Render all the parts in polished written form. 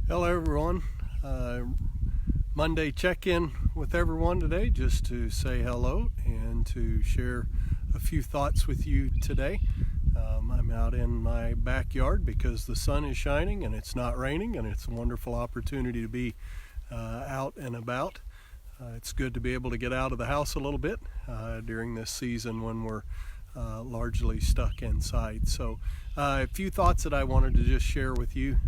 Hello everyone. Monday check-in with everyone today just to say hello and to share a few thoughts with you today. I'm out in my backyard because the sun is shining and it's not raining, and it's a wonderful opportunity to be out and about. It's good to be able to get out of the house a little bit during this season when we're largely stuck inside. So a few thoughts that I wanted to just share with you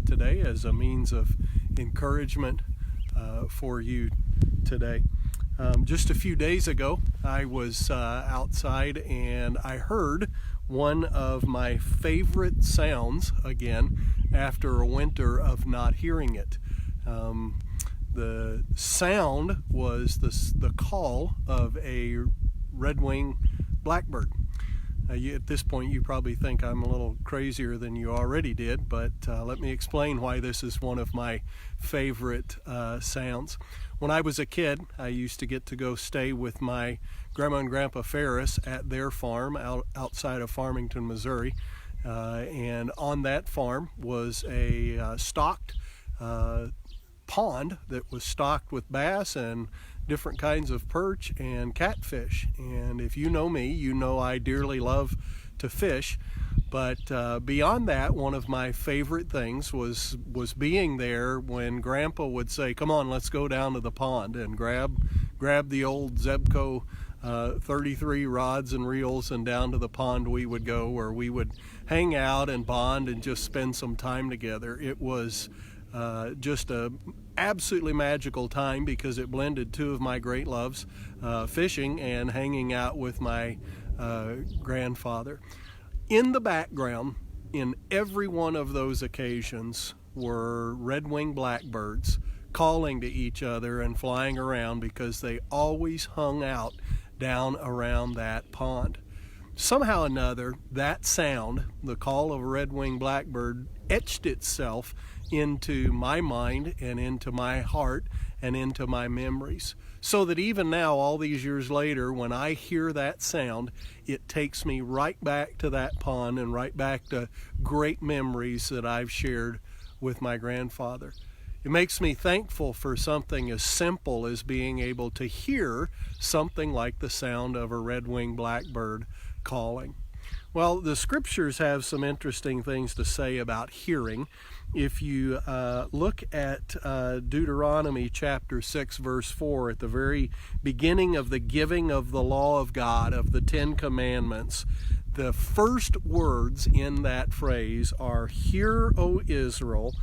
today as a means of encouragement for you today. Just a few days ago, I was outside and I heard one of my favorite sounds again after a winter of not hearing it. The sound was the call of a red-winged blackbird. At this point, you probably think I'm a little crazier than you already did, but let me explain why this is one of my favorite sounds. When I was a kid, I used to get to go stay with my Grandma and Grandpa Ferris at their farm outside of Farmington, Missouri. And on that farm was a stocked pond that was stocked with bass and different kinds of perch and catfish. And if you know me, you know I dearly love to fish. But beyond that, one of my favorite things was being there when Grandpa would say, "Come on, let's go down to the pond," and grab the old Zebco 33 rods and reels, and down to the pond we would go, where we would hang out and bond and just spend some time together. It was just a absolutely magical time because it blended two of my great loves, fishing and hanging out with my grandfather. In the background, in every one of those occasions, were red-winged blackbirds calling to each other and flying around because they always hung out down around that pond. Somehow or another, that sound, the call of a red-winged blackbird, etched itself into my mind and into my heart and into my memories, so that even now, all these years later, when I hear that sound, it takes me right back to that pond and right back to great memories that I've shared with my grandfather. It makes me thankful for something as simple as being able to hear something like the sound of a red-winged blackbird calling. Well, the scriptures have some interesting things to say about hearing. If you look at Deuteronomy chapter 6, verse 4, at the very beginning of the giving of the law of God, of the Ten Commandments, the first words in that phrase are, "Hear, O Israel,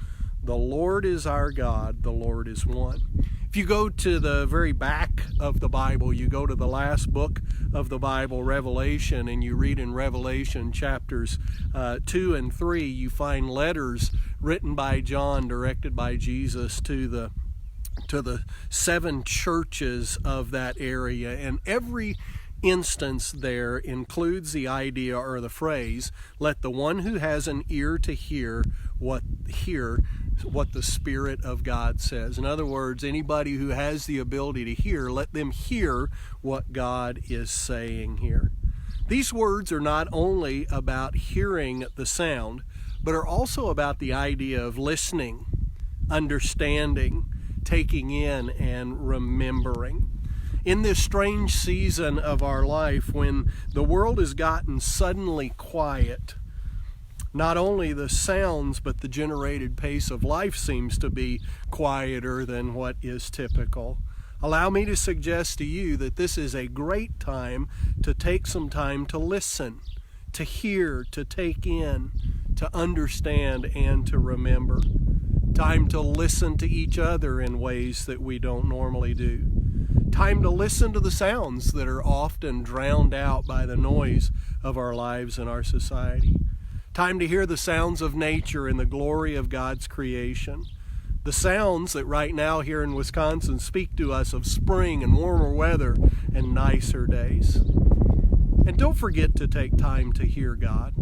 the Lord is our God, the Lord is one." If you go to the very back of the Bible, you go to the last book of the Bible, Revelation, and you read in Revelation chapters 2 and 3, you find letters written by John, directed by Jesus to the seven churches of that area. And every instance there includes the idea or the phrase, "Let the one who has an ear to hear what the Spirit of God says." In other words, anybody who has the ability to hear, let them hear what God is saying here. These words are not only about hearing the sound, but are also about the idea of listening, understanding, taking in, and remembering. In this strange season of our life, when the world has gotten suddenly quiet, not only the sounds, but the generated pace of life seems to be quieter than what is typical. Allow me to suggest to you that this is a great time to take some time to listen, to hear, to take in, to understand, and to remember. Time to listen to each other in ways that we don't normally do. Time to listen to the sounds that are often drowned out by the noise of our lives and our society. Time to hear the sounds of nature and the glory of God's creation. The sounds that right now here in Wisconsin speak to us of spring and warmer weather and nicer days. And don't forget to take time to hear God,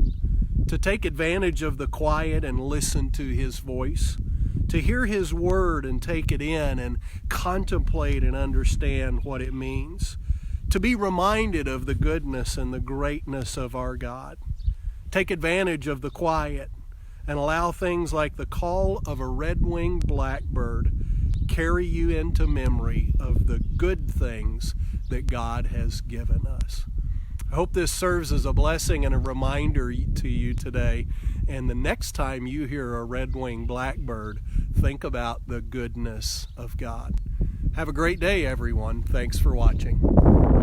to take advantage of the quiet and listen to His voice, to hear His word and take it in and contemplate and understand what it means, to be reminded of the goodness and the greatness of our God. Take advantage of the quiet and allow things like the call of a red-winged blackbird carry you into memory of the good things that God has given us. I hope this serves as a blessing and a reminder to you today. And the next time you hear a red-winged blackbird, think about the goodness of God. Have a great day, everyone. Thanks for watching.